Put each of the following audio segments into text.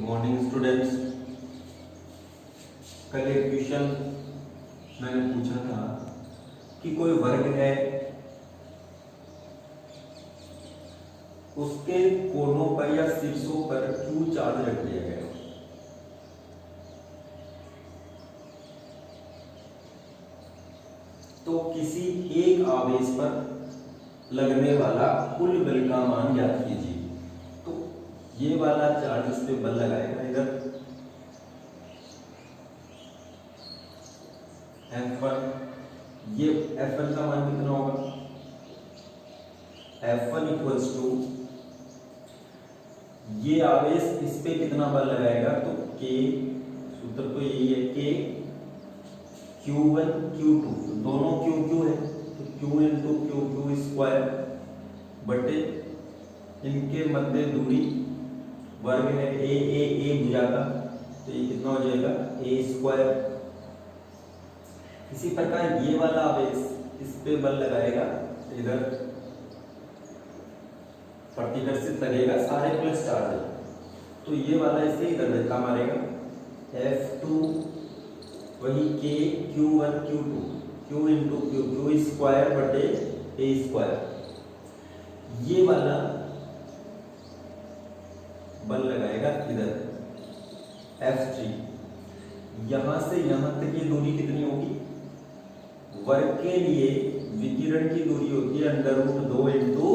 Morning students. कल एक question मैंने पूछा था कि कोई वर्ग है, उसके कोनों पर या शीर्षों पर क्यू चार्ज रख दिया गया। तो किसी एक आवेश पर लगने वाला कुल बल का मान ज्ञात कीजिए। तो ये वाला चार्ज इस पे बल लगाएगा, इधर F1, ये F1 का मान कितना होगा? F1 इक्वल्स टू, ये आवेश इस पे कितना बल लगाएगा? तो K, सूत्र तो यही है, K Q1 Q2, दोनों Q है तो Q इंटू Q स्क्वायर बटे इनके मध्य दूरी वर्ग है ए भुजा का, तो ये कितना हो जाएगा? ए स्क्वायर। इसी प्रकार ये वाला आवेश इस पे बल लगाएगा, इधर प्रतिकर्षित लगेगा, सारे प्लस चार्ज है, तो ये वाला इसे इधर धक्का मारेगा। F2 वही K Q1 Q2, Q into Q square बटे ए स्क्वायर। ये वाला बल लगाएगा इधर F3। यहां से यहां तक ये दूरी कितनी होगी? वर्ग के लिए विकिरण की दूरी होती है √2 इंटू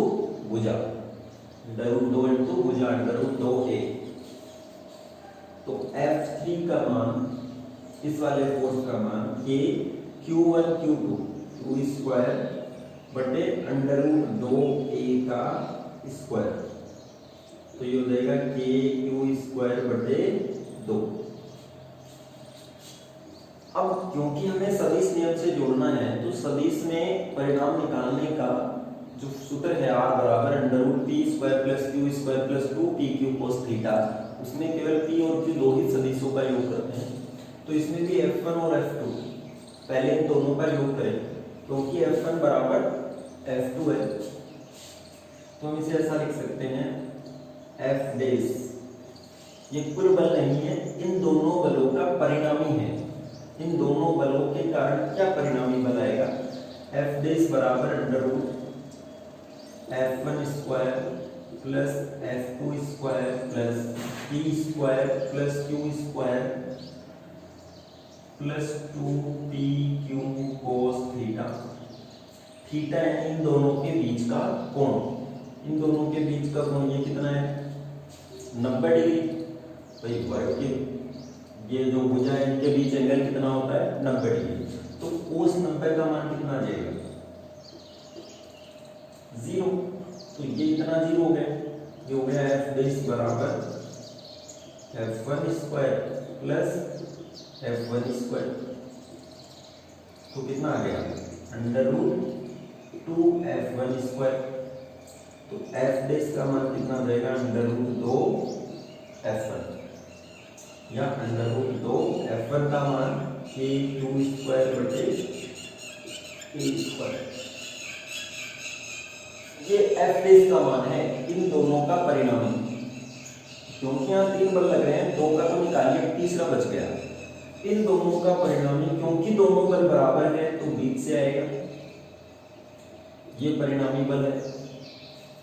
भुजा, √2 इंटू भुजा √2a। तो F3 का मान, इस वाले फोर्स का मान K Q1 Q2 Q square बटे √2a का स्क्वायर, तो ये हो जाएगा K Q स्क्वायर बटे 2। अब क्योंकि हमें सदिश नियम से जोड़ना है, तो सदिश में परिणाम निकालने का जो सूत्र है R बराबर √p square plus q square plus 2pq cos theta, उसमें केवल p और q दो ही सदिशों का योग करते हैं। तो इसमें भी F1 और F2 पहले इन दोनों का योग करें, क्योंकि F1 बराबर F2 है, तो हम इसे ऐसा लिख सकते हैं F डेश, ये कुल बल नहीं है, इन दोनों बलों का परिणामी है। इन दोनों बलों के कारण क्या परिणामी बल आएगा? F डेश बराबर √F1 square plus F2 square plus P square plus Q square plus 2pq cos theta. Theta यानी इन दोनों के बीच का कोण, इन दोनों के बीच का कोण ये कितना है? 90 डिग्री। भाई वर्ग के ये जो भुजा है इनके बीच एंगल कितना होता है? 90 डिग्री। तो cos 90 का मान कितना आ जाएगा? 0। तो ये इतना 0 हो गया, ये हो गया F डेश बराबर F1 square plus F1 square, तो कितना आ गया? √2F1 square. तो F डेश का मान कितना जाएगा? √2F1 या √2F1 का मान K Q स्क्वायर बटे A स्क्वायर। ये F डेश का मान है इन दोनों का परिणामी। क्योंकि यहाँ 3 बल लग रहे हैं, 2 का तो निकालिए, तीसरा बच गया। इन दोनों का परिणामी, क्योंकि दोनों बल बराबर है तो बीच से आएगा, ये परिणामी बल है।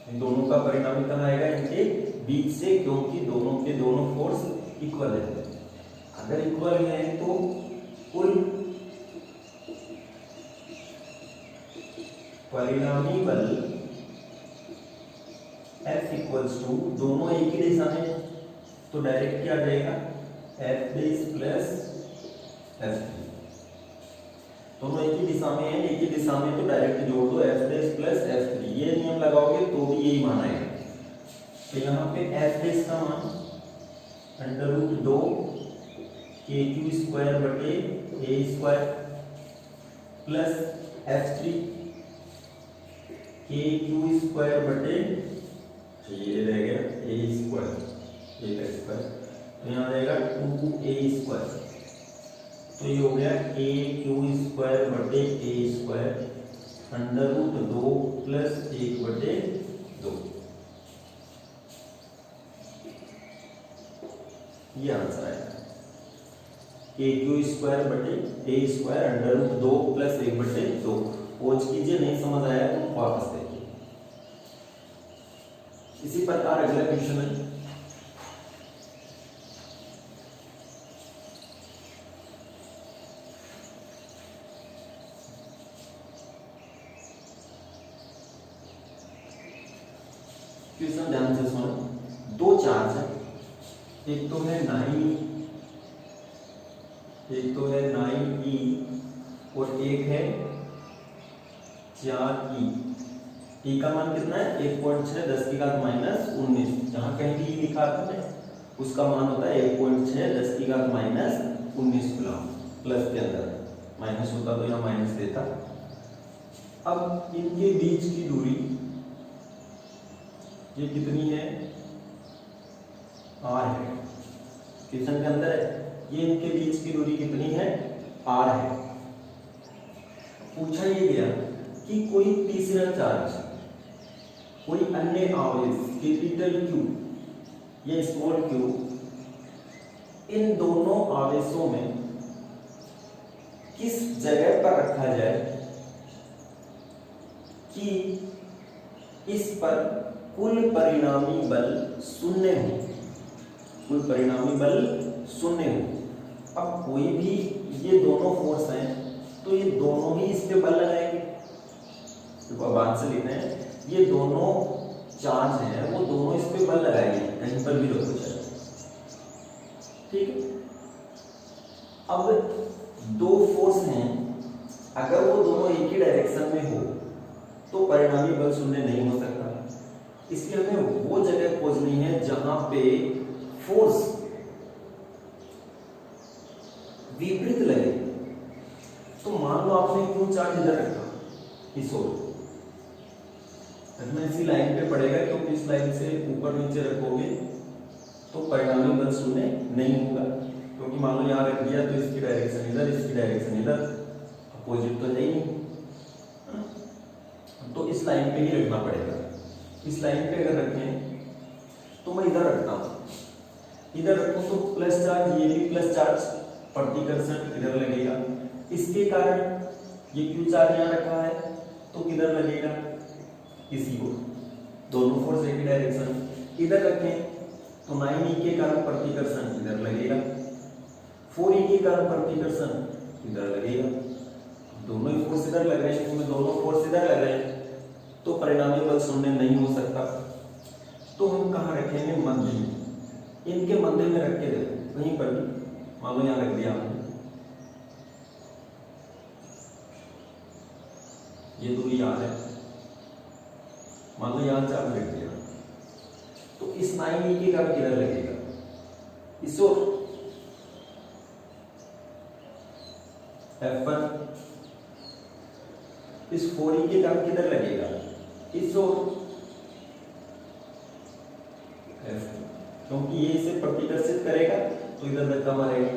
इन दोनों का परिणामी कहाँ आएगा? इनके बीच से, क्योंकि दोनों के दोनों फोर्स इक्वल है। अगर इक्वल है तो कुल परिणामी बल F इक्वल्स टू, दोनों एक ही दिशा में, तो डायरेक्ट क्या आ जाएगा? F dash plus F3। दोनों एक ही दिशा में है, एक ही दिशा में तो डायरेक्ट जोड़ दो, F डेश प्लस F3। ये नियम लगाओगे तो भी यही मान आएगा। तो यहाँ पे F डेश का मान √2 KQ स्क्वायर बटे A square plus F3 KQ square बटे, ये रह गया A स्क्वायर, A का स्क्वायर, तो यहाँ रहेगा 2A स्क्वायर। तो ये हो गया KQ स्क्वायर बटे A स्क्वायर √2 प्लस 1 बटे 2। ये आंसर आएगा के क्यू स्क्वायर बटे ए स्क्वायर अंडर रूट 2 प्लस 1 बटे 2। खोज कीजिए, नहीं समझ आया तो वापस देखिए। इसी प्रकार अगला क्वेश्चन है क्वेश्चन ध्यान से सुनो। दो चार्ज है, एक तो है 9e और एक है 4e। e का मान कितना है 1.6 10 की घात माइनस 19। जहां कहीं भी लिखा था उसका मान होता है 1.6 10 की घात माइनस 19 कूलम। प्लस के अंदर माइनस होता तो यहाँ माइनस देता। अब इनके बीच की दूरी ये कितनी है r है। क्वेश्चन के अंदर है ये इनके बीच की दूरी कितनी है r है। पूछा ये गया कि कोई तीसरा चार्ज, कोई अन्य आवेश कैपिटल Q या स्मॉल q इन दोनों आवेशों में किस जगह पर रखा जाए कि इस पर कुल परिणामी बल शून्य हो। कुल परिणामी बल शून्य हो। अब कोई भी ये दोनों फोर्स हैं तो ये दोनों ही इस पे बल लगाएंगे। तो बात से लिखना है ये दोनों चार्ज हैं वो दोनों इस पे बल लगाएंगे, कहीं पर भी रखो चाहे। ठीक है। अब दो फोर्स हैं, अगर वो दोनों एक ही डायरेक्शन में हो तो परिणामी बल शून्य नहीं हो सकता। इसलिए हमें वो जगह खोजनी है जहां पे फोर्स विपरीत लगे। तो मान लो आपने क्यों चार्ज इधर रखा इस ओर, रखना इसी लाइन पे पड़ेगा क्योंकि इस लाइन से ऊपर नीचे रखोगे तो परिणामी बल शून्य नहीं होगा। क्योंकि मान लो यहाँ रख दिया तो इसकी डायरेक्शन इधर, इसकी डायरेक्शन इधर, अपोजिट तो है ही नहीं। तो इस लाइन पे ही रखना पड़ेगा। इस लाइन पे अगर रखें तो मैं इधर रखता हूं, इधर रखूं तो प्लस चार्ज, ये भी प्लस चार्ज प्रतिकर्षण इधर लगेगा। इसके कारण ये क्यू चार्ज यहाँ रखा है तो किधर लगेगा इसी को। दोनों फोर्स एक ही डायरेक्शन। इधर रखें तो 9e के कारण प्रतिकर्षण इधर लगेगा, 4e के कारण प्रतिकर्षण इधर लगेगा। दोनों ही फोर्स इधर लग रहे हैं, इसमें दोनों फोर्स इधर लग रहे हैं तो परिणामी बल शून्य नहीं हो सकता। तो हम कहाँ रखेंगे मध्य में, इनके मध्य में रख के देखो कहीं पर भी। मान लो यहाँ रख दिया हमने, ये दूरी याद है, मान लो यहाँ चार्ज रख दिया तो इस 9e के कारण किधर लगेगा इस ओर F1, इस 4e के कारण किधर लगेगा इस ओर F2, क्योंकि ये इसे प्रतिकर्षित करेगा तो इधर धक्का मारेगा,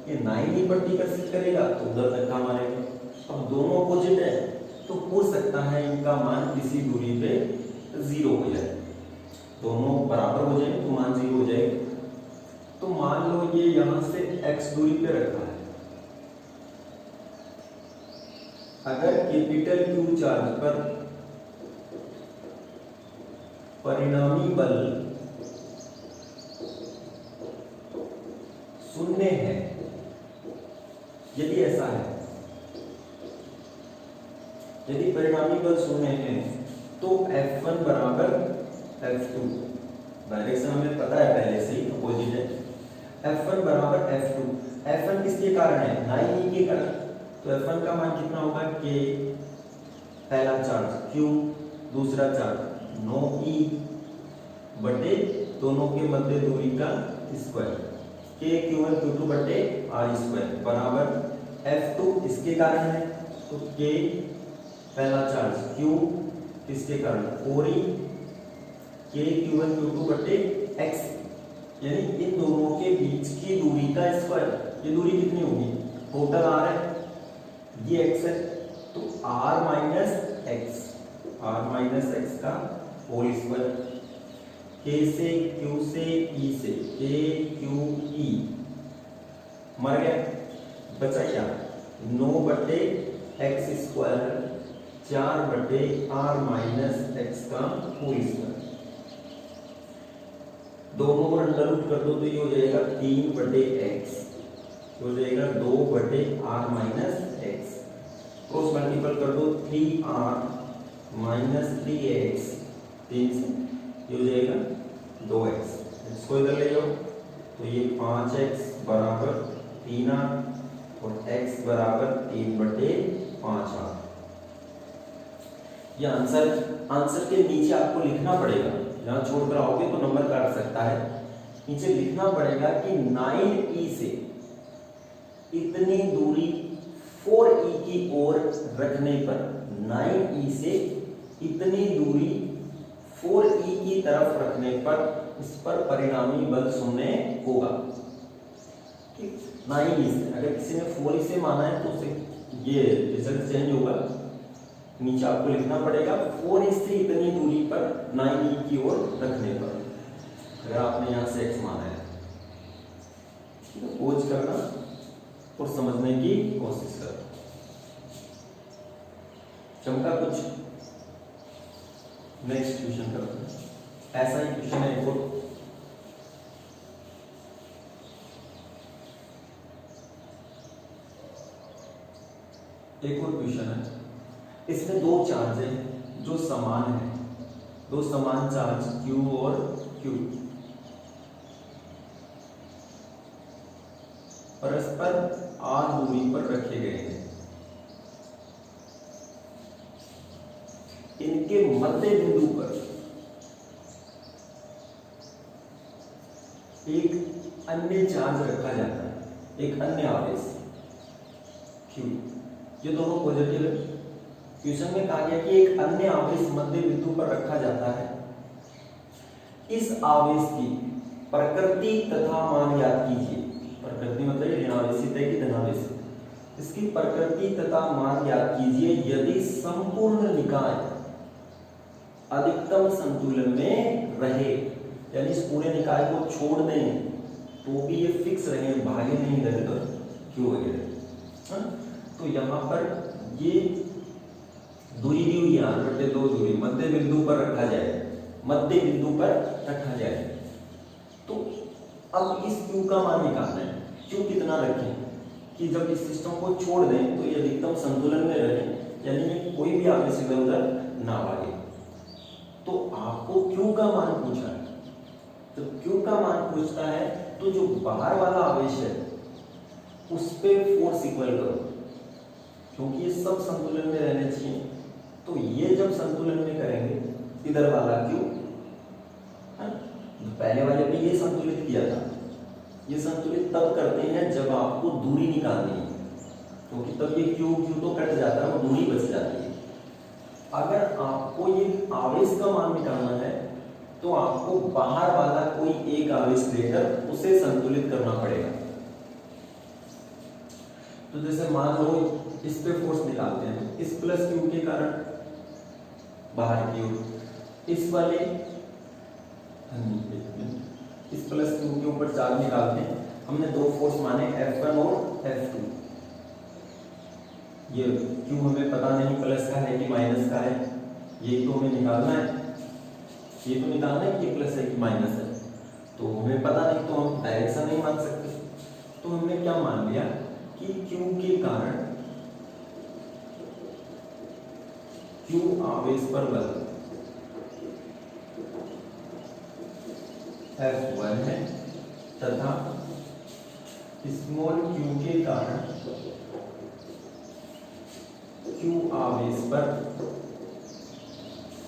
ये 9e प्रतिकर्षित करेगा तो उधर धक्का मारेगा। अब दोनों अपोजिट है तो हो सकता है इनका मान किसी दूरी पे 0 हो जाए। दोनों बराबर हो जाए तो मान 0 हो जाएगा। तो मान लो ये यहां से x दूरी पे रखा है। अगर कैपिटल Q चार्ज पर परिणामी बल शून्य है, यदि ऐसा है, यदि परिणामी बल शून्य है तो F1 बराबर F2, डायरेक्शन हमें पता है पहले से ही, अपोजिट है। F1 बराबर F2, F1 किसके कारण है 9e के कारण, तो F1 का मान कितना होगा K पहला चार्ज, Q दूसरा चार्ज, 9e बटे दोनों के मध्य दूरी का स्क्वायर, K Q1 Q2 बटे R स्क्वायर बराबर F2 इसके कारण है तो K पहला चार्ज, Q किसके कारण 4e K Q1 Q2 बटे x, यानी इन दोनों के बीच की दूरी का स्क्वायर। ये दूरी कितनी होगी, टोटल r है, ये x है तो r माइनस x का होल स्क्वायर। K से Q से E से K Q E मर गया, बचा क्या 9/x², 4/r - x का होल स्क्वायर। दोनों को अंडर रूट कर दो तो ये हो जाएगा 3/x, हो जाएगा 2/r - x। क्रॉस मल्टीपल कर दो 3r - 3x, 3 से ये हो जाएगा 2x। इसको इधर ले जाओ तो ये 5x बराबर 3r और x बराबर 3/5r। ये आंसर के नीचे आपको लिखना पड़ेगा, यहाँ छोड़कर आओगे तो नंबर काट सकता है। नीचे लिखना पड़ेगा कि 9e से इतनी दूरी 4e की ओर रखने पर, 9e से इतनी दूरी 4e की तरफ रखने पर इस पर परिणामी बल 0 होगा। 9e से अगर किसी ने 4e से माना है तो उसे ये रिजल्ट चेंज होगा। नीचे आपको लिखना पड़ेगा 4e से इतनी दूरी पर 9e की ओर रखने पर, अगर आपने यहां से x माना है। खोज करना और समझने की कोशिश करना। चमका कुछ नेक्स्ट क्वेश्चन करते हैं। ऐसा ही क्वेश्चन है एक और क्वेश्चन है। इसमें दो चार्ज हैं जो समान है, दो समान चार्ज Q और Q परस्पर r दूरी पर रखे गए हैं। इनके मध्य बिंदु पर एक अन्य चार्ज रखा जाता है, एक अन्य आवेश Q। ये दोनों पॉजिटिव है। क्वेश्चन में कहा गया कि एक अन्य आवेश मध्य बिंदु पर रखा जाता है। इस आवेश की प्रकृति तथा मान ज्ञात कीजिए। प्रकृति मतलब ऋणावेशित है कि धनावेशित। इसकी प्रकृति तथा मान ज्ञात कीजिए यदि संपूर्ण निकाय अधिकतम संतुलन में रहे, यानी इस पूरे निकाय को छोड़ दें तो भी ये फिक्स रहे, भागे नहीं इधर उधर क्यों वगैरह। तो यहाँ पर ये दूरी दी हुई है 8/2 दूरी मध्य बिंदु पर रखा जाए, मध्य बिंदु पर रखा जाए। तो अब इस Q का मान निकालना है। Q कितना रखें कि जब इस सिस्टम को छोड़ दें तो ये अधिकतम संतुलन में रहे, यानी कोई भी आवेश इधर उधर ना भागे। तो आपको Q का मान पूछा है। तो Q का मान पूछता है तो जो बाहर वाला आवेश है उस पे फोर्स इक्वल करो, क्योंकि ये सब संतुलन में रहने चाहिए। तो ये जब संतुलन में करेंगे इधर वाला Q, तो पहले वाले पे ये संतुलित किया था। ये संतुलित तब करते हैं जब आपको दूरी निकालनी है, क्योंकि तब ये Q तो कट जाता है और दूरी बच जाती है। अगर आपको ये आवेश का मान निकालना है तो आपको बाहर वाला कोई एक आवेश लेकर उसे संतुलित करना पड़ेगा। तो जैसे मान लो इस पे फोर्स निकालते हैं, इस प्लस Q के कारण बाहर की ओर, इस वाले इस प्लस Q के ऊपर चार्ज निकालते हैं। हमने दो फोर्स माने F1 और F2। ये Q हमें पता नहीं प्लस का है कि माइनस का है, ये तो हमें निकालना है। ये तो निकालना है कि ये प्लस है कि माइनस है, तो हमें पता नहीं, तो हम डायरेक्शन नहीं मान सकते। तो हमने क्या मान लिया कि Q के कारण Q आवेश पर बल F1 है तथा स्मॉल q के कारण Q आवेश पर,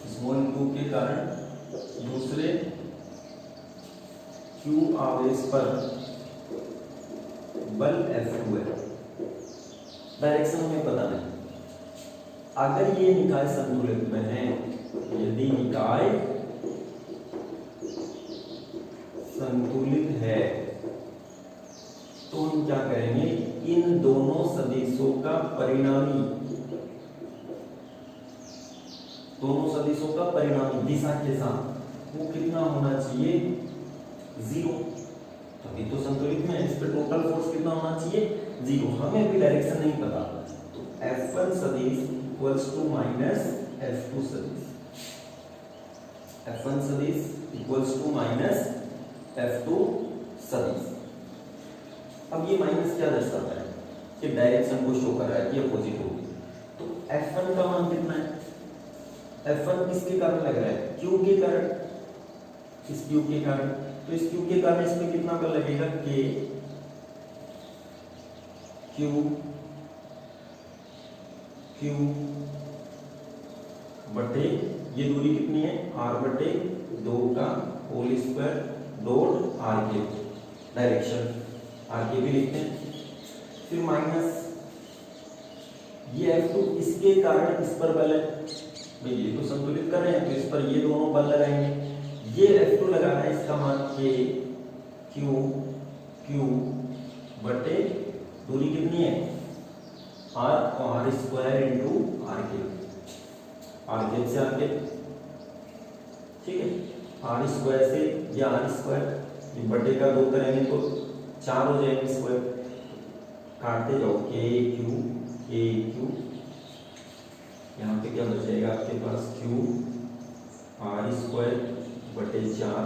स्मॉल q के कारण दूसरे Q आवेश पर बल F2 है। डायरेक्शन हमें पता नहीं। अगर ये निकाय संतुलित में है, यदि निकाय संतुलित है तो हम क्या करेंगे, इन दोनों सदिशों का परिणामी, दोनों सदिशों का परिणामी दिशा के साथ वो कितना होना चाहिए 0, तभी तो संतुलित में। इस पे टोटल फोर्स कितना होना चाहिए 0। हमें भी डायरेक्शन नहीं पता, तो F1 सदिश इक्वल्स टू माइनस F2 सदिश, F1 सदिश इक्वल्स टू माइनस F2 सदिश। अब ये माइनस क्या दर्शाता है कि डायरेक्शन को शो कर रहा है कि अपोजिट होगी। तो F1 का मान कितना है, F1 किसके कारण लग रहा है, Q के कारण, इस Q के कारण। तो इस Q के कारण इसमें कितना बल लगेगा K Q Q बटे ये दूरी कितनी है R बटे 2 का होल स्क्वायर डॉट R के डायरेक्शन R के भी लिखते हैं। फिर माइनस ये F2 इसके कारण इस पर बल है, भाई ये तो संतुलित कर रहे हैं तो इस पर ये दोनों बल लगाएंगे। ये F2 लगाना है, इसका मान K Q Q बटे दूरी कितनी है R, तो R स्क्वायर इंटू R के से आके, ठीक है। R स्क्वायर से या R स्क्वायर, ये बटे का 2 करेंगे तो 4 हो जाएगा स्क्वायर, काटते जाओ K Q, यहाँ पे क्या बच जाएगा आपके पास Q R स्क्वायर बटे 4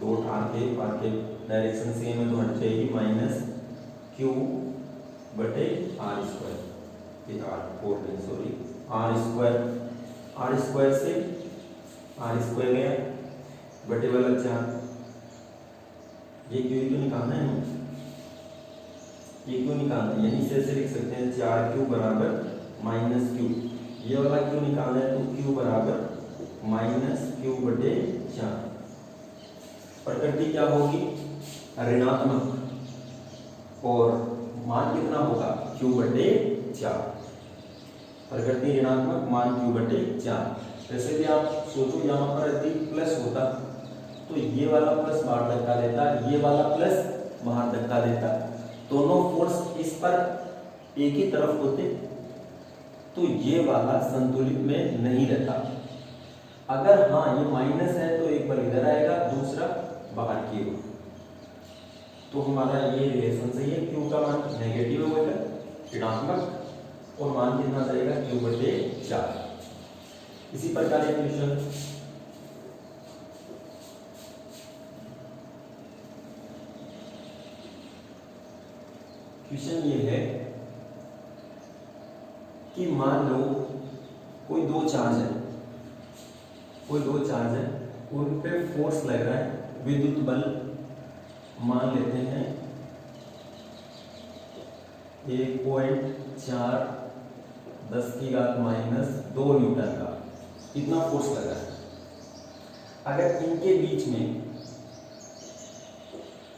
डॉट R के डायरेक्शन सेम है तो हट जाएगी माइनस Q बटे R स्क्वायर, ये R स्क्वायर से R स्क्वायर गया बटे वाला 4, ये Q तो निकालना है ना, ये क्यों निकालना है, यहीं से ऐसे लिख सकते हैं 4Q बराबर माइनस Q, ये वाला Q निकालना है तो Q बराबर माइनस Q बटे 4। प्रकृति क्या होगी ऋणात्मक और मान कितना होगा Q बटे 4, प्रकृति ऋणात्मक मान Q बटे 4। वैसे भी आप सोचो यहाँ पर यदि प्लस होता तो ये वाला प्लस बाहर धक्का देता, ये वाला प्लस बाहर धक्का देता, दोनों फोर्स इस पर एक ही तरफ होते तो ये वाला संतुलित में नहीं रहता। अगर हाँ ये माइनस है तो एक बल इधर आएगा, दूसरा बाहर की ओर, तो हमारा ये रिलेशन सही है। Q का मान नेगेटिव होगा ऋणात्मक और मान कितना जाएगा Q बटे 4। इसी प्रकार एक क्वेश्चन ये है कि मान लो कोई दो चार्ज है, उन पे फोर्स लग रहा है, विद्युत बल मान लेते हैं 1.4 10 की घात माइनस 2 न्यूटन का इतना फोर्स लगा है। अगर इनके बीच में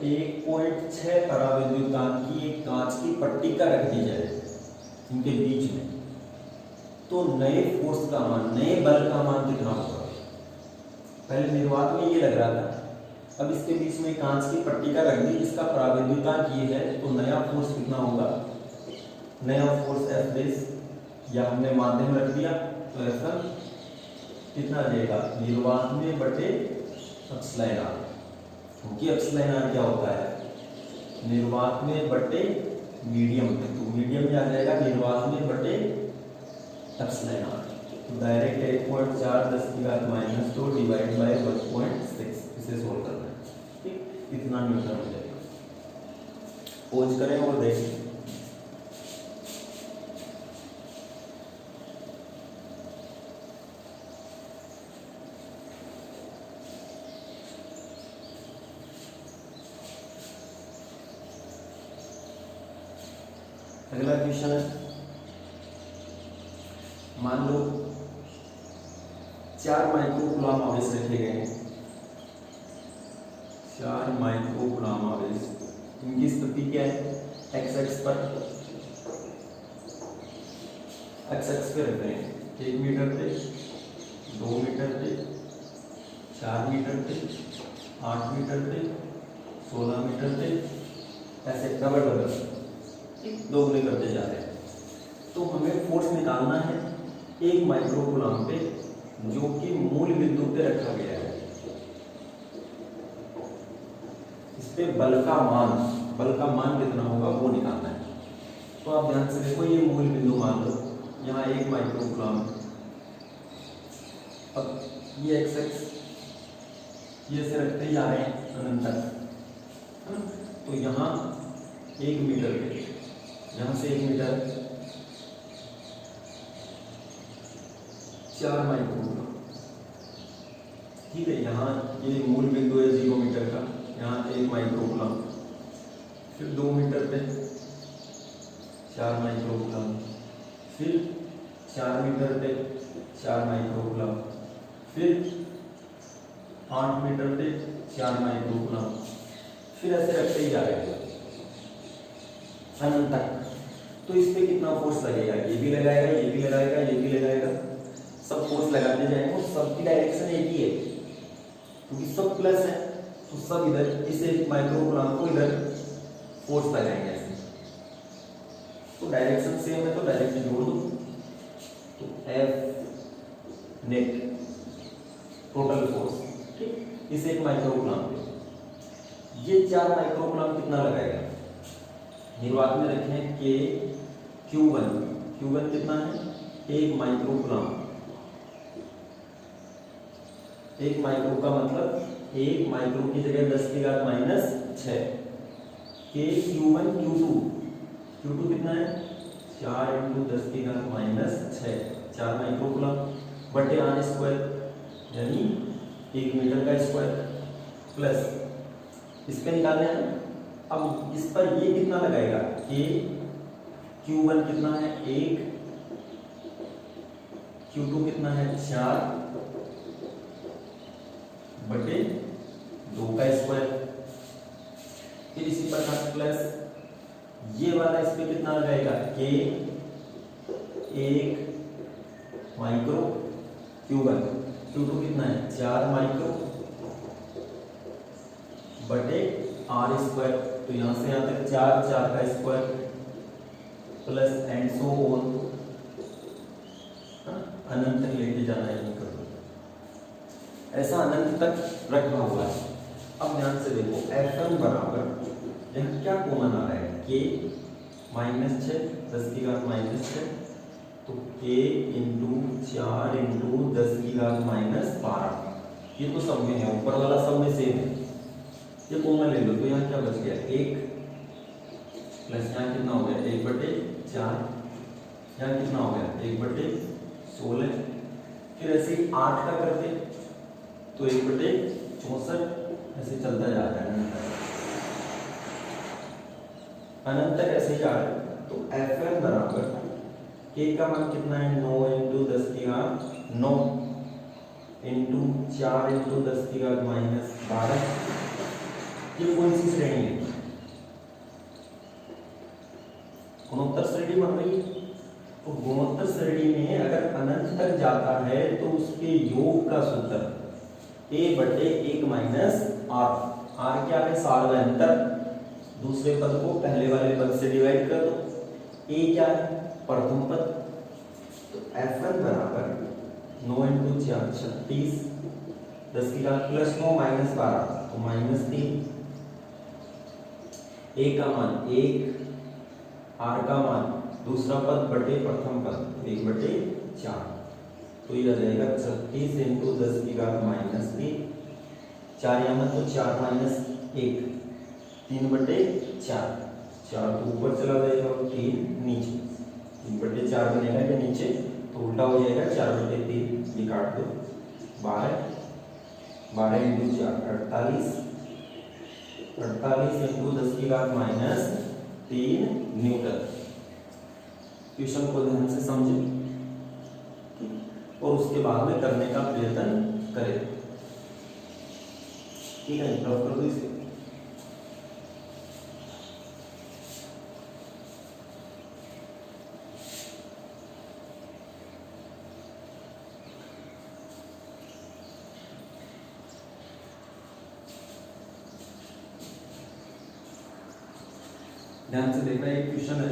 1.6 पराविद्युतांक की एक कांच की पट्टिका रख दी जाए इनके बीच में, तो नए फोर्स का मान, नए बल का मान कितना होगा। पहले निर्वात में ये लग रहा था, अब इसके बीच में कांच की पट्टिका रख दी जिसका पराविद्युतांक ये है, तो नया फोर्स कितना होगा, नया फोर्स F बेस, या हमने माध्यम रख दिया तो F1 कितना आ जाएगा निर्वात में बटे एप्सिलॉन R, क्योंकि एप्सिलॉन R क्या होता है निर्वात में बटे मीडियम में, तो मीडियम में आ जाएगा निर्वात में बटे एप्सिलॉन R। तो डायरेक्ट 1.4 10 की घात माइनस 2 डिवाइड बाय 1.6, इसे सोल्व करना है, ठीक, इतना न्यूटन हो जाएगा। पोज करें और देखें। अगला क्वेश्चन है, मान लो 4 माइक्रोकूलम आवेश रखे गए हैं, 4 माइक्रोकूलम आवेश, इनकी स्थिति क्या है x एक्स पर, x एक्स पे रख रहे हैं 1 मीटर पे, 2 मीटर पे, 4 मीटर पे, 8 मीटर पे, 16 मीटर पे, ऐसे डबल डबल दोगुने करते जा रहे हैं। तो हमें फोर्स निकालना है 1 माइक्रोकूलम पे जो कि मूल बिंदु पे रखा गया है, इस पे बल का मान कितना होगा वो निकालना है। तो आप ध्यान से देखो, ये मूल बिंदु मान लो, यहाँ 1 माइक्रोकूलम। अब ये x ये से रखते ही जा रहे हैं अनंत तक, तो यहाँ 1 मीटर पे, यहाँ से 1 मीटर 4 माइक्रोकूलम। ठीक है, यहाँ ये मूल बिंदु है 0 मीटर का, यहाँ 1 माइक्रोकूलम, फिर 2 मीटर पे 4 माइक्रोकूलम, फिर 4 मीटर पे 4 माइक्रोकूलम, फिर 8 मीटर पे 4 माइक्रोकूलम, फिर ऐसे रखते ही जा रहे हैं अनंत तक। तो इस पे कितना फोर्स लगेगा, ये भी लगाएगा, ये भी लगाएगा, ये भी लगाएगा, सब फोर्स लगाते जाएंगे और सबकी डायरेक्शन एक ही है, क्योंकि सब प्लस है, तो सब इधर इसे माइक्रोकूलम को इधर फोर्स लगाएंगे ऐसे। तो डायरेक्शन सेम है तो डायरेक्शन जोड़ दो, तो F नेट टोटल फोर्स, ठीक, इस 1 माइक्रोकूलम पे ये 4 माइक्रोकूलम कितना लगाएगा, निर्वात में रखें के Q1 कितना है 1 माइक्रोकूलम। 1 माइक्रो का मतलब 1 माइक्रो की जगह 10⁻⁻⁶, के Q2 कितना है 4 × 10⁻⁻⁶, 4 माइक्रोकूलम बटे r स्क्वायर, यानी 1 मीटर का स्क्वायर, प्लस इस पे निकालने हैं। अब इस पर ये कितना लगाएगा, के Q1 कितना है 1, Q2 कितना है 4 बटे 2 का स्क्वायर, फिर इसी प्रकार प्लस ये वाला इस पे कितना लगाएगा, के 1 माइक्रो, Q2 कितना है 4 माइक्रो बटे r स्क्वायर, तो यहां से यहां तक 4 का square plus and so on, अनंत तक लेके जाना है, नहीं कर दो ऐसा, अनंत तक रखा हुआ है। अब ध्यान से देखो, F1 बराबर यहाँ क्या कॉमन आ रहा है, k -6 10⁻⁻⁶, तो k × 4 × 10⁻⁻12, ये तो सब में है, ऊपर वाला सब में सेम है, ये कॉमन ले लो, तो यहाँ क्या बच गया 1 प्लस यहाँ कितना हो गया 1/4, यहाँ कितना हो गया 1/16, फिर ऐसे 8 का करते तो 1/64, ऐसे चलता जा रहा है अनंत तक ऐसे ही जा रहा है। तो Fn बराबर k का मान कितना है 9 × 10⁻9 × 4 × 10⁻12, ये कौन सी श्रेणी है, गुणोत्तर श्रेणी बन रही है। तो गुणोत्तर श्रेणी में अगर अनंत तक जाता है तो उसके योग का सूत्र a/1 - r, r क्या है सार्वभौमिक, दूसरे पद को पहले वाले पद से डिवाइड कर दो, a क्या है प्रथम पद, तो F1 बराबर 9 × 4 36, 10⁻+9 -12 तो -3, a का मान 1, r का मान दूसरा पद बटे प्रथम पद 1/4, तो ये आ जाएगा 36 × 10⁻³ 4 यहाँ तो 4 - 1 3/4, 4 तो ऊपर चला जाएगा और 3 नीचे, 3/4 बनेगा या नीचे, तो उल्टा हो जाएगा 4/3, ये काट दो 12 × 4 48, 48 × 10⁻³ न्यूटन। क्वेश्चन को ध्यान से समझें और उसके बाद में करने का प्रयत्न करें, ठीक है, ड्रॉप कर दो इसे। ध्यान से देखना, एक क्वेश्चन है,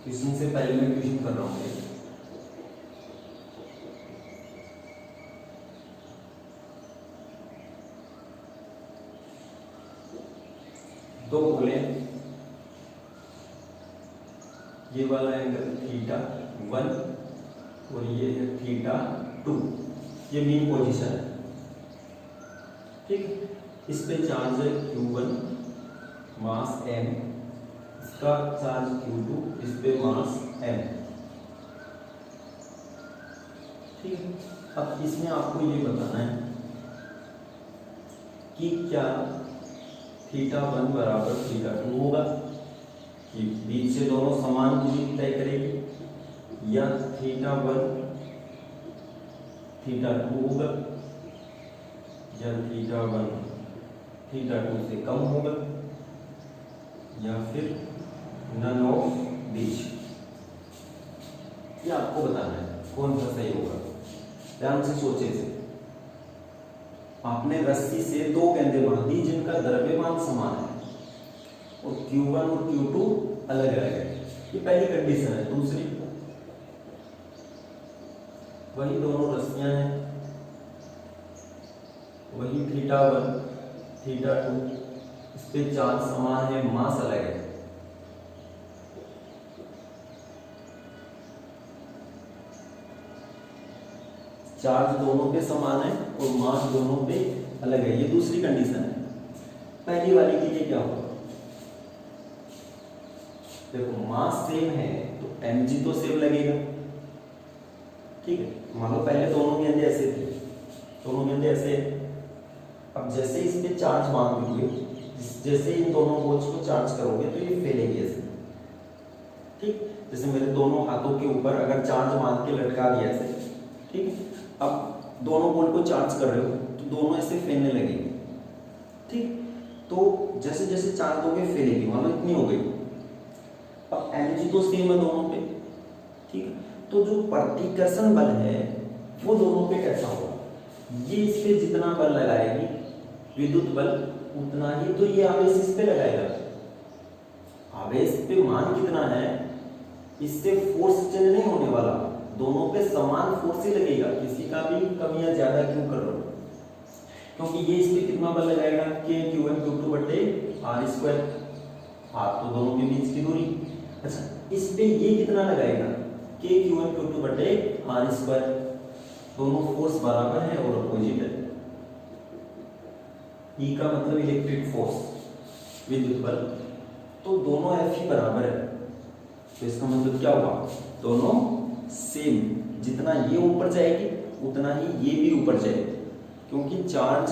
क्वेश्चन से पहले मैं क्वेश्चन कर रहा हूँ। दो बोले, ये वाला एंगल θ1 और ये है θ2, ये मीन पोजीशन है, ठीक। इस पे चार्ज है Q1 मास m, इसका चार्ज Q2, इस पे मास m, ठीक है। अब इसमें आपको ये बताना है कि क्या θ1 बराबर θ2 होगा, कि बीच से दोनों समान दूरी तय करेगी, या θ1 θ2 होगा, या θ1 θ2 से कम होगा, या फिर नन ऑफ बीच। ये आपको बताना है कौन सा सही होगा। ध्यान से सोचे से, आपने रस्सी से दो गेंदें बांधी जिनका द्रव्यमान समान है और Q1 और Q2 अलग अलग है, ये पहली कंडीशन है। दूसरी, वही दोनों रस्सियां हैं, वही θ1 θ2, इस पे चार्ज समान है, मास अलग है। चार्ज दोनों पे समान है और मास दोनों पे अलग है, ये दूसरी कंडीशन है। पहली वाली के लिए क्या होगा, देखो मास सेम है तो mg तो सेम लगेगा, ठीक है। मान लो पहले दोनों गेंदे ऐसे थे, दोनों गेंदे ऐसे, अब जैसे इस पे चार्ज मान लीजिए, जैसे इन दोनों बॉल्स को चार्ज करोगे तो ये फैलेगी ऐसे, ठीक। जैसे मेरे दोनों हाथों के ऊपर अगर चार्ज मान के लटका दिया ऐसे, ठीक है। अब दोनों बॉल को चार्ज कर रहे हो तो दोनों ऐसे फैलने लगेंगे, ठीक। तो जैसे जैसे चार्ज दोगे फैलेगी, मान लो इतनी हो गई। अब एनर्जी तो सेम है दोनों पे, ठीक है। तो जो प्रतिकर्षण बल है वो दोनों पे कैसा होगा, ये इस पे जितना बल लगाएगी विद्युत बल उतना ही तो ये आवेश इस पे लगाएगा। आवेश पे मान कितना है, इससे फोर्स चेंज नहीं होने वाला, दोनों पे समान फोर्स ही लगेगा, किसी का भी कम या ज्यादा क्यों कर रहे हो, क्योंकि ये इस पे कितना बल लगाएगा, k Q1 Q2 बटे r², हाथ तो दोनों के बीच की दूरी। अच्छा, इस पे ये कितना लगाएगा, k Q1 Q2 बटे r², दोनों फोर्स बराबर है और अपोजिट है। E का मतलब इलेक्ट्रिक फोर्स, विद्युत बल, तो दोनों F ही बराबर है, तो इसका मतलब क्या हुआ, दोनों सेम, जितना ये ऊपर जाएगी उतना ही ये भी ऊपर जाएगी, क्योंकि चार्ज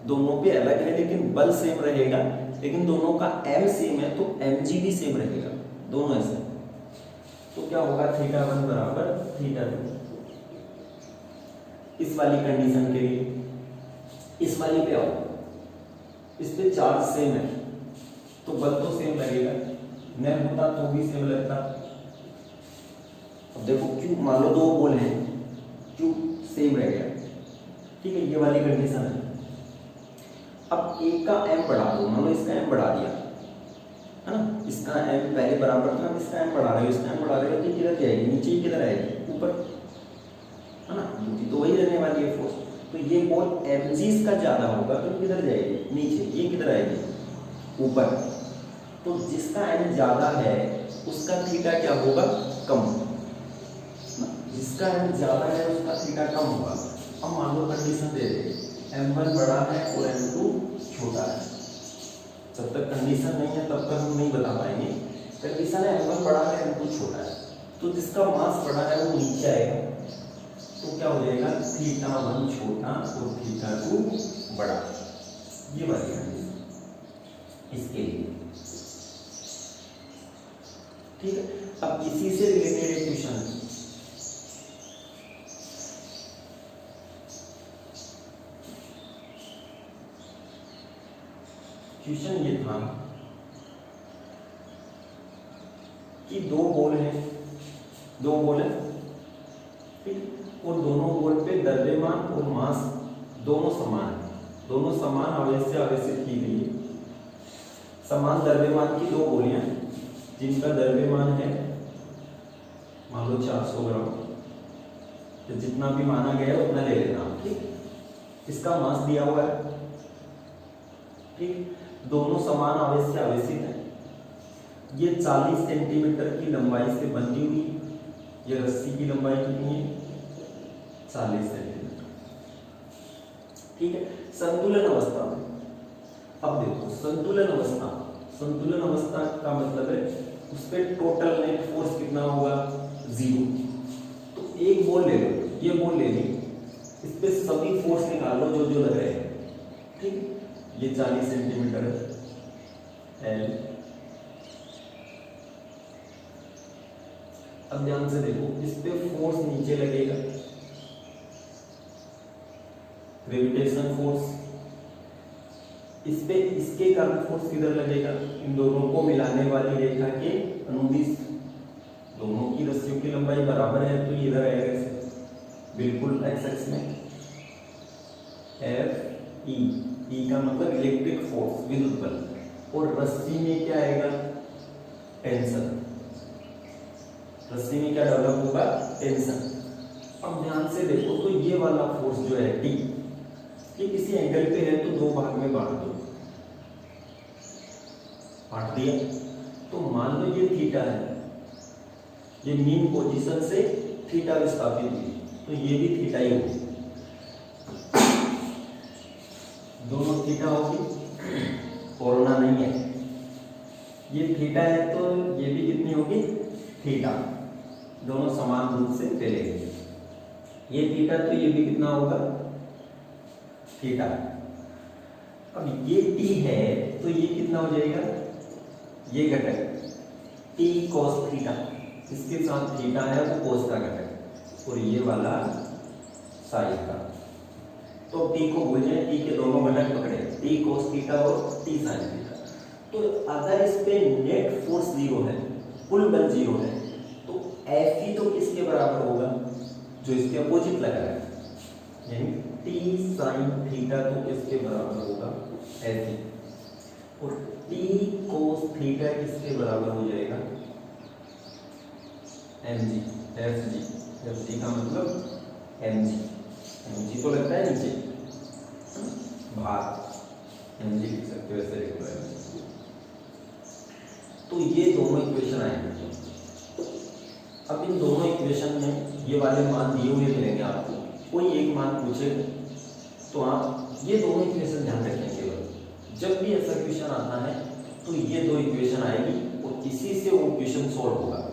दोनों पे अलग है लेकिन बल सेम रहेगा, लेकिन दोनों का m सेम है तो mg भी सेम रहेगा, दोनों ऐसे। तो क्या होगा, θ1 बराबर θ2। इस वाली कंडीशन के लिए, इस वाली पे आओ, इस पे चार्ज सेम है तो बल तो सेम लगेगा, न होता तो भी सेम लगता। अब देखो Q, मान लो दो बॉल हैं, Q सेम रह गया, ठीक है, ये वाली कंडीशन है। अब एक का m बढ़ा दो, मान लो इसका m बढ़ा दिया, है ना, इसका m पहले बराबर था, अब इसका m बढ़ा रहे हो, इसका m बढ़ा रहे हो, तो किधर जाएगी, नीचे ही किधर आएगी, ऊपर, है ना, तो वही रहने वाली है फोर्स। तो ये बॉल mg इसका ज्यादा होगा तो किधर जाएगी, नीचे, ये किधर आएगी, ऊपर। तो जिसका m ज्यादा है उसका थीटा क्या होगा, कम, जिसका m ज्यादा है उसका थीटा कम होगा। अब मान लो कंडीशन दे दे, m1 बड़ा है और m2 छोटा है, जब तक कंडीशन नहीं है तब तक हम नहीं बता पाएंगे। कंडीशन है m1 बड़ा है m2 छोटा है, तो जिसका मास बड़ा है वो नीचे आएगा, तो क्या हो जाएगा, θ1 छोटा और θ2 बड़ा, ये वाली कंडीशन इसके लिए, ठीक है। अब इसी से रिलेटेड एक क्वेश्चन है, क्वेश्चन ये था कि दो बॉल है, ठीक, और दोनों बॉल पे द्रव्यमान और मास दोनों समान है, दोनों समान आवेश से आवेशित की गई है। समान द्रव्यमान की दो गोलियां जिनका द्रव्यमान है मान लो 400 ग्राम, तो जितना भी माना गया है उतना ले लेना, ठीक। इसका मास दिया हुआ है, ठीक। दोनों समान आवेश से आवेशित है। ये 40 सेंटीमीटर की लंबाई से बंधी हुई है। ये रस्सी की लंबाई कितनी है? 40 सेंटीमीटर। ठीक है। संतुलन अवस्था में अब देखो, संतुलन अवस्था का मतलब है उस पे टोटल नेट फोर्स कितना होगा? 0। तो एक बॉल ले लो, ये बॉल ले ली, इस पे सभी फोर्स निकाल लो जो जो लग रहे हैं। ठीक है, ये 40 सेंटीमीटर है L। अब ध्यान से देखो, इस पे फोर्स नीचे लगेगा, ग्रेविटेशन फोर्स। इस पे इसके कारण फोर्स किधर लगेगा? इन दोनों को मिलाने वाली रेखा के अनुदिश। दोनों की रस्सियों की लंबाई बराबर है तो ये इधर आएगा ऐसे, बिल्कुल एक्स एक्स में। एफ ई का मतलब इलेक्ट्रिक फोर्स, विद्युत बल। और रस्सी में क्या आएगा? टेंशन। रस्सी में क्या डेवलप होगा? टेंशन। अब ध्यान से देखो तो ये वाला फोर्स जो है टी, ये किसी एंगल पे है तो दो भाग में बांट दो। बांट दिया तो मान लो ये थीटा है, ये मीन पोजीशन से थीटा विस्थापित हुई तो ये भी थीटा ही होगी, दोनों थीटा होगी, कोरोना नहीं है। ये थीटा है तो ये भी कितनी होगी? थीटा। दोनों समान रूप से फैलेंगे। ये थीटा तो ये भी कितना होगा? थीटा। अब ये टी है तो ये कितना हो जाएगा? ये घटक टी cos थीटा, इसके साथ थीटा है तो cos का घटक, और ये वाला साइन का। तो टी को भूल जाए, टी के दोनों घटक पकड़े, टी cos थीटा और टी sin थीटा। तो अगर इस पे नेट फोर्स 0 है, कुल बल 0 है, तो एफ ई तो किसके बराबर होगा? जो इसके अपोजिट लगा है, यानी टी sin थीटा तो किसके बराबर होगा? F E. और टी cos थीटा किसके बराबर हो जाएगा? mg। fg का मतलब mg। mg तो लगता है नीचे भार, mg लिख सकते हो, ऐसे लिख लो। तो ये दोनों इक्वेशन आएंगे। अब इन दोनों इक्वेशन में ये वाले मान दिए हुए मिलेंगे आपको, कोई एक मान पूछे तो आप ये दोनों इक्वेशन ध्यान रखें। केवल जब भी ऐसा क्वेश्चन आता है तो ये दो इक्वेशन आएगी और इसी से वो क्वेश्चन सॉल्व होगा।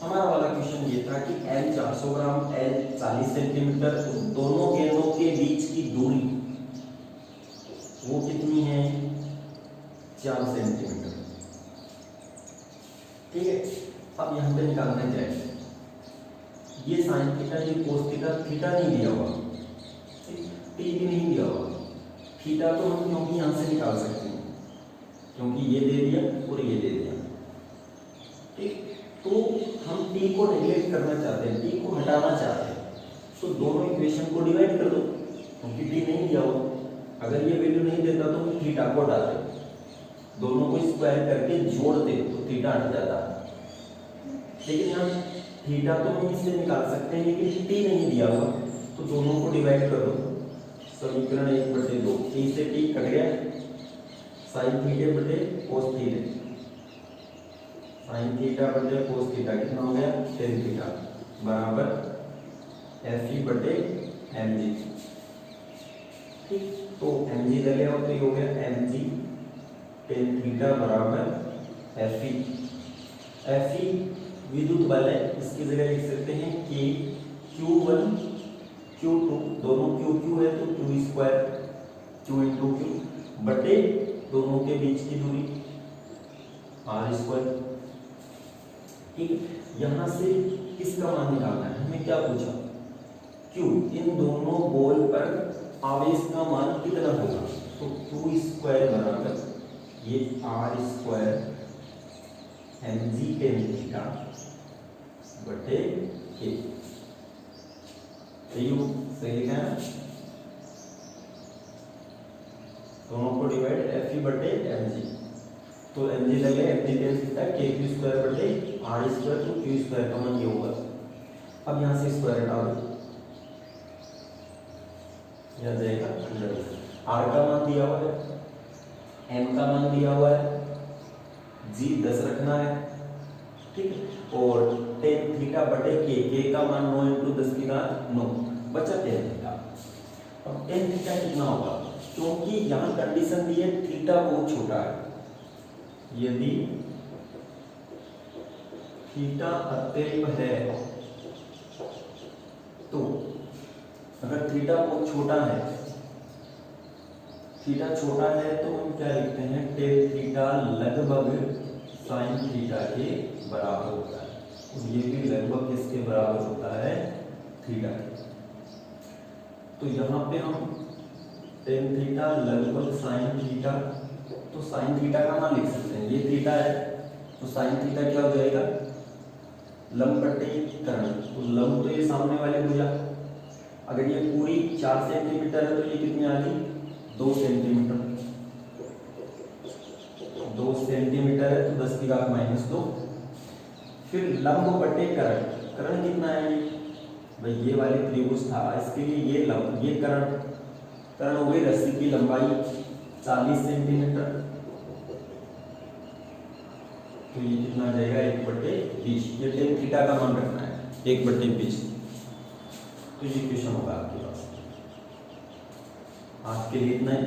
हमारा वाला क्वेश्चन ये था कि L 400 ग्राम, L 40 सेंटीमीटर, दोनों गेंदों के बीच की दूरी वो कितनी है? 4 सेंटीमीटर। ठीक है। अब यहाँ पे निकालना क्या है? ये साइन थीटा, ये कोस थीटा, थीटा नहीं दिया हुआ, टी भी नहीं दिया हुआ, थीटा तो हम क्योंकि यहाँ से निकाल सकते हैं, क्योंकि ये दे दिया और ये दे दिया। ठीक, तो हम टी को नेगलेक्ट करना चाहते हैं, टी को हटाना चाहते हैं, तो दोनों इक्वेशन को डिवाइड कर दो, क्योंकि टी नहीं दिया हुआ। अगर ये वैल्यू नहीं देता तो हम थीटा को हटाते, दोनों को स्क्वायर करके जोड़ते तो थीटा हट जाता। लेकिन यहाँ थीटा तो हम इससे निकाल सकते हैं, लेकिन टी नहीं दिया हुआ, तो दोनों को डिवाइड कर दो। समीकरण 1/2, टी से टी कट गया, साइन थीटा बटे कोस थीटा, साइन थीटा बटे कोस थीटा कितना हो गया? टेन थीटा बराबर एफ ई बटे एम जी। ठीक, तो एम जी लगे हो तो ये हो गया एम जी टेन थीटा बराबर एफ ई। एफ ई विद्युत बल है, इसकी जगह लिख सकते हैं कि Q1 Q2, दोनों Q Q है तो Q square, Q into Q बटे दोनों के बीच की दूरी R स्क्वायर। ठीक, यहां से किसका मान निकालना है? हमें क्या पूछा? Q, इन दोनों बॉल पर आवेश का मान कितना होगा? तो Q स्क्वायर बराबर ये R square mg tan theta बटे k। सही लिखा है, दोनों को डिवाइड एफ ई बटे एम जी, तो एम जी लगे एफ जी टेन थीटा, के क्यू स्क्वायर बटे आर स्क्वायर, तो क्यू स्क्वायर का मान ये होगा। अब यहाँ से स्क्वायर हटा दो, यह जाएगा अंडर। आर का मान दिया हुआ है m का मान दिया हुआ है, g 10 रखना है, ठीक है, और tan थीटा बटे k का मान 9 × 10 की घात 9 बचा tan थीटा। अब tan थीटा कितना होगा, क्योंकि यहाँ कंडीशन दी है थीटा बहुत छोटा है, यदि थीटा अत्यल्प है तो, अगर थीटा बहुत छोटा है, थीटा छोटा है तो हम क्या लिखते हैं, tan थीटा लगभग sin थीटा के बराबर होता है, और ये भी लगभग किसके बराबर होता है, थीटा के। तो यहाँ पे हम tan थीटा लगभग sin थीटा, तो sin थीटा का मान लिख सकते हैं, ये थीटा है तो sin थीटा क्या हो जाएगा, लंब बटे कर्ण, तो लंब तो ये सामने वाले भुजा, अगर ये पूरी 4 सेंटीमीटर है तो ये कितनी आ गई, 2 सेंटीमीटर, 2 सेंटीमीटर है तो 10 की घात -2, फिर लंब बटे कर्ण, कर्ण कितना है भाई, ये वाले त्रिभुज था, इसके लिए ये लंब, ये कर्ण, कर्ण हो गई रस्सी की लंबाई 40 सेंटीमीटर, तो ये कितना आ जाएगा 1/20, ये tan थीटा का मान रखना है 1/20, तो ये क्वेश्चन होगा आपके पास। आज के लिए इतना ही।